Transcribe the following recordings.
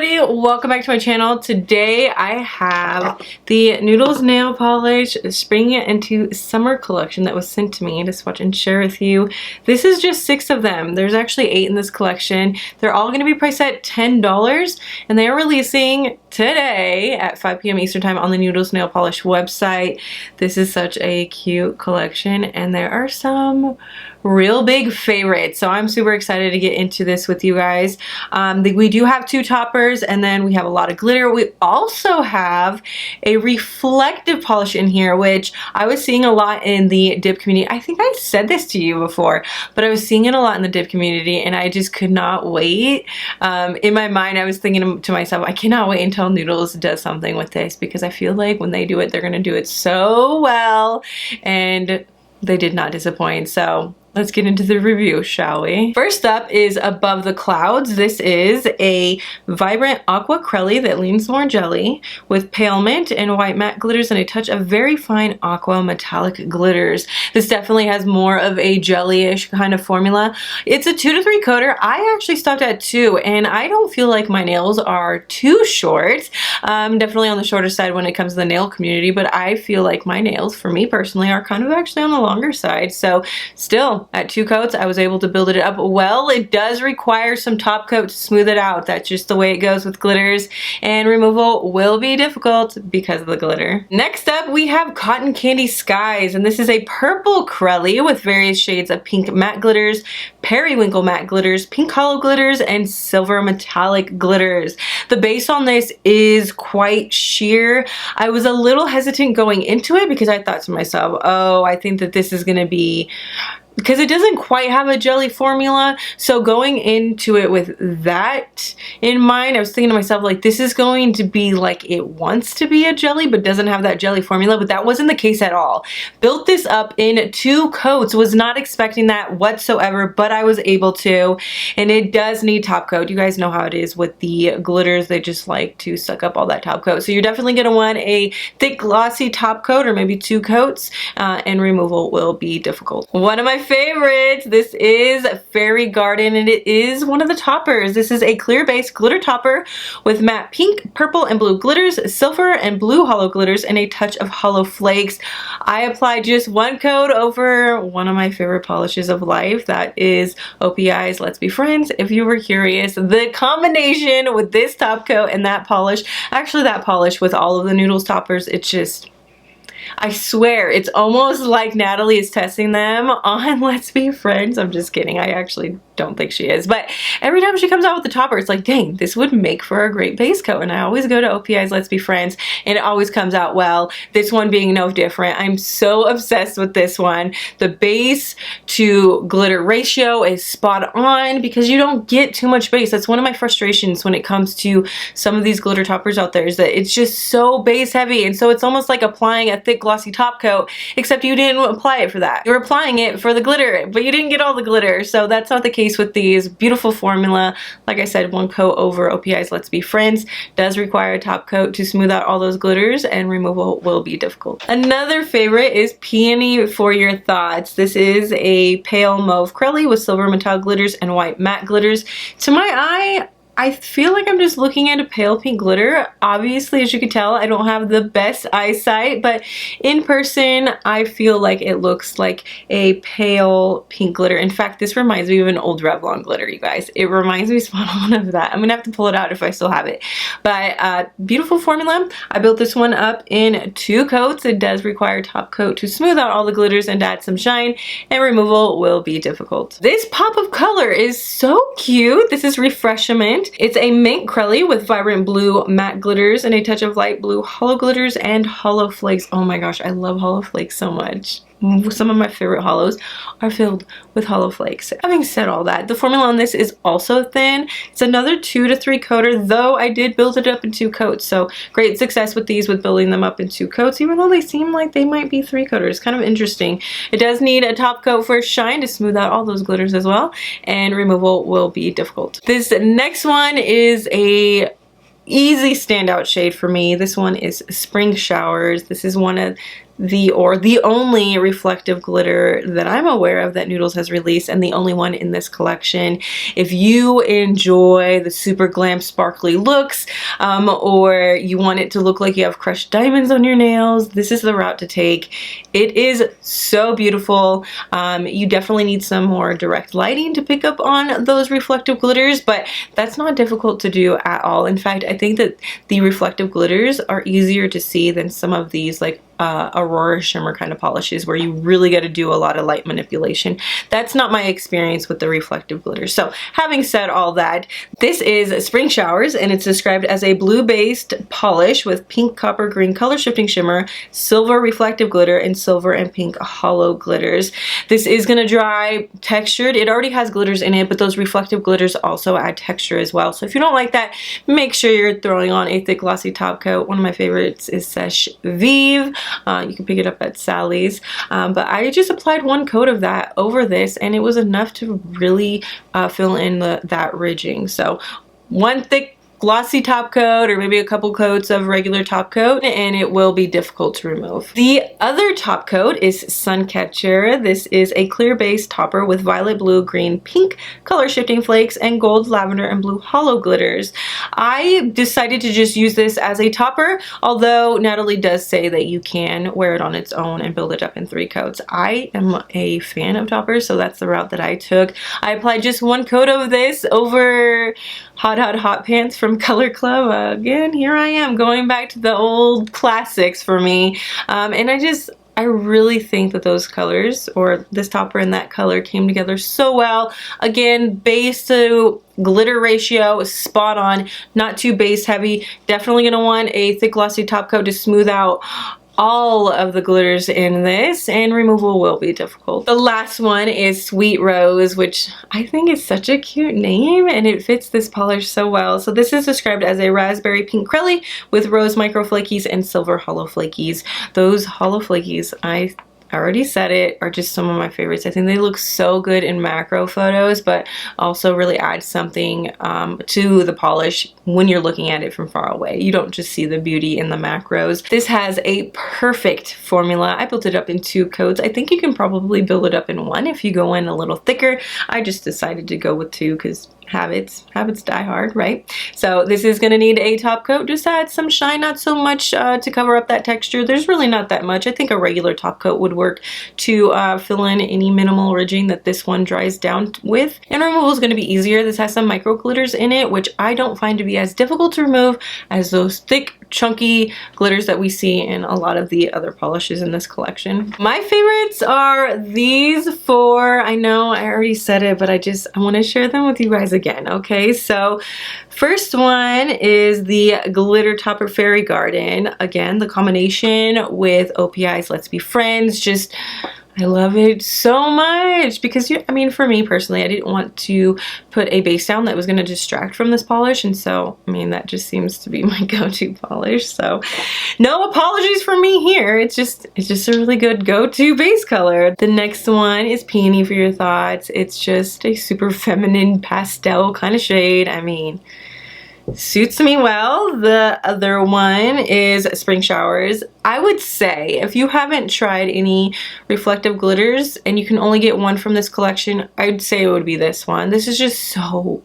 everybody, welcome back to my channel. Today I have the Noodles nail polish spring into summer collection that was sent to me to swatch and share with you. This is just 6 of them. There's actually 8 in this collection. They're all going to be priced at $10 and they are releasing today at 5 p.m. Eastern time on the Noodles nail polish website. This is such a cute collection and there are some real big favorites, so I'm super excited to get into this with you guys. We do have 2 toppers and then we have a lot of glitter. We also have a reflective polish in here, which I was seeing a lot in the dip community. I think I said this to you before, but I was seeing it a lot in the dip community and I just could not wait. In my mind I was thinking to myself, I cannot wait until Noodles does something with this, because I feel like when they do it, they're gonna do it so well, and they did not disappoint. So let's get into the review, shall we? First up is Above the Clouds. This is a vibrant aqua crelly that leans more jelly with pale mint and white matte glitters and a touch of very fine aqua metallic glitters. This definitely has more of a jelly-ish kind of formula. It's a 2 to 3 coater. I actually stopped at 2 and I don't feel like my nails are too short. Definitely on the shorter side when it comes to the nail community, but I feel like my nails, for me personally, are kind of actually on the longer side. So still, at 2 coats, I was able to build it up well. It does require some top coat to smooth it out. That's just the way it goes with glitters, and removal will be difficult because of the glitter. Next up, we have Cotton Candy Skies, and this is a purple crelly with various shades of pink matte glitters, periwinkle matte glitters, pink hollow glitters, and silver metallic glitters. The base on this is quite sheer. I was a little hesitant going into it because I thought to myself, oh, I think that this is gonna be, because it doesn't quite have a jelly formula. So going into it with that in mind, I was thinking to myself, like, this is going to be like it wants to be a jelly but doesn't have that jelly formula, but that wasn't the case at all. Built this up in 2 coats, was not expecting that whatsoever, but I was able to, and it does need top coat. You guys know how it is with the glitters, they just like to suck up all that top coat. So you're definitely going to want a thick glossy top coat or maybe 2 coats, and removal will be difficult. One of my favorites, this is Fairy Garden, and it is one of the toppers. This is a clear base glitter topper with matte pink, purple, and blue glitters, silver and blue hollow glitters, and a touch of hollow flakes. I applied just 1 coat over one of my favorite polishes of life. That is OPI's Let's Be Friends. If you were curious, the combination with this top coat and that polish, actually that polish with all of the Noodles toppers, it's just, I swear, it's almost like Natalie is testing them on Let's Be Friends. I'm just kidding. I actually don't think she is. But every time she comes out with the topper, it's like, dang, this would make for a great base coat. And I always go to OPI's Let's Be Friends and it always comes out well. This one being no different. I'm so obsessed with this one. The base to glitter ratio is spot on because you don't get too much base. That's one of my frustrations when it comes to some of these glitter toppers out there, is that it's just so base heavy. And so it's almost like applying a thick glossy top coat, except you didn't apply it for that. You're applying it for the glitter, but you didn't get all the glitter. So that's not the case with these. Beautiful formula. Like I said, 1 coat over OPI's Let's Be Friends. Does require a top coat to smooth out all those glitters, and removal will be difficult. Another favorite is Peony For Your Thoughts. This is a pale mauve crelly with silver metallic glitters and white matte glitters. To my eye, I feel like I'm just looking at a pale pink glitter. Obviously, as you can tell, I don't have the best eyesight, but in person, I feel like it looks like a pale pink glitter. In fact, this reminds me of an old Revlon glitter, you guys. It reminds me spot on of that. I'm gonna have to pull it out if I still have it. But beautiful formula. I built this one up in 2 coats. It does require top coat to smooth out all the glitters and add some shine, and removal will be difficult. This pop of color is so cute. This is Refreshment. It's a mint crelly with vibrant blue matte glitters and a touch of light blue hollow glitters and hollow flakes. Oh my gosh, I love hollow flakes so much. Some of my favorite hollows are filled with hollow flakes. Having said all that, the formula on this is also thin. It's another 2 to 3 coater, though I did build it up in 2 coats. So great success with these, with building them up in 2 coats, even though they seem like they might be 3 coaters. Kind of interesting. It does need a top coat for shine to smooth out all those glitters as well, and removal will be difficult. This next one is a easy standout shade for me. This one is Spring Showers. This is one of the only reflective glitter that I'm aware of that Noodles has released, and the only one in this collection. If you enjoy the super glam sparkly looks, or you want it to look like you have crushed diamonds on your nails, this is the route to take. It is so beautiful. You definitely need some more direct lighting to pick up on those reflective glitters, but that's not difficult to do at all. In fact, I think that the reflective glitters are easier to see than some of these like Aurora shimmer kind of polishes where you really got to do a lot of light manipulation. That's not my experience with the reflective glitters. So having said all that, this is Spring Showers, and it's described as a blue based polish with pink, copper, green color shifting shimmer, silver reflective glitter, and silver and pink hollow glitters. This is going to dry textured. It already has glitters in it, but those reflective glitters also add texture as well. So if you don't like that, make sure you're throwing on a thick glossy top coat. One of my favorites is Seche Vive. You can pick it up at Sally's, but I just applied one coat of that over this, and it was enough to really fill in that ridging. So one thick glossy top coat, or maybe a couple coats of regular top coat, and it will be difficult to remove. The other top coat is SUNCATCHER. This is a clear base topper with violet, blue, green, pink color shifting flakes and gold, lavender, and blue hollow glitters. I decided to just use this as a topper, although Natalie does say that you can wear it on its own and build it up in 3 coats. I am a fan of toppers, so that's the route that I took. I applied just one coat of this over Hot Pants from Color Club. Again, here I am going back to the old classics for me, and I really think that those colors, or this topper and that color, came together so well. Again, base to glitter ratio is spot on, not too base heavy. Definitely gonna want a thick glossy top coat to smooth out all of the glitters in this, and removal will be difficult. The last one is Sweet Rose, which I think is such a cute name, and it fits this polish so well. So this is described as a raspberry pink crelly with rose micro flakies and silver hollow flakies. Those hollow flakies, I already said it, are just some of my favorites. I think they look so good in macro photos, but also really add something to the polish when you're looking at it from far away. You don't just see the beauty in the macros. This has a perfect formula. I built it up in 2 coats. I think you can probably build it up in 1 if you go in a little thicker. I just decided to go with 2 because habits die hard, right? So this is gonna need a top coat. Just add some shine, not so much to cover up that texture. There's really not that much. I think a regular top coat would work to fill in any minimal ridging that this one dries down with. And removal is gonna be easier. This has some micro glitters in it, which I don't find to be as difficult to remove as those thick, chunky glitters that we see in a lot of the other polishes in this collection. My favorites are these 4. I know I already said it, but I want to share them with you guys again. Okay, so first one is the Glitter Topper Fairy Garden. Again, the combination with OPI's Let's Be Friends, just I love it so much because, I mean, for me personally, I didn't want to put a base down that was going to distract from this polish, and so, I mean, that just seems to be my go-to polish, so no apologies from me here. It's just a really good go-to base color. The next one is Peony for Your Thoughts. It's just a super feminine pastel kind of shade. I mean, suits me well. The other one is Spring Showers. I would say if you haven't tried any reflective glitters and you can only get one from this collection, I'd say it would be this one. This is just so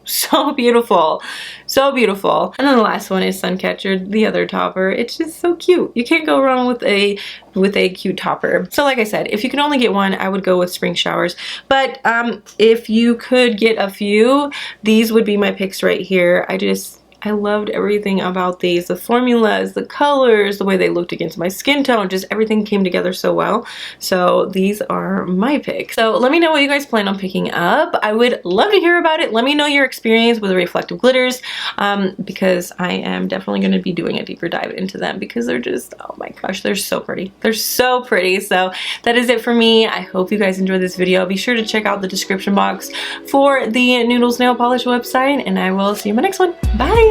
beautiful. So beautiful. And then the last one is SUNCATCHER, the other topper. It's just so cute. You can't go wrong with a cute topper. So like I said, if you can only get one, I would go with Spring Showers. But if you could get a few, these would be my picks right here. I loved everything about these. The formulas, the colors, the way they looked against my skin tone, just everything came together so well. So these are my picks. So let me know what you guys plan on picking up. I would love to hear about it. Let me know your experience with the reflective glitters, because I am definitely going to be doing a deeper dive into them because they're just, oh my gosh, they're so pretty. They're so pretty. So that is it for me. I hope you guys enjoyed this video. Be sure to check out the description box for the Noodles nail polish website, and I will see you in my next one. Bye!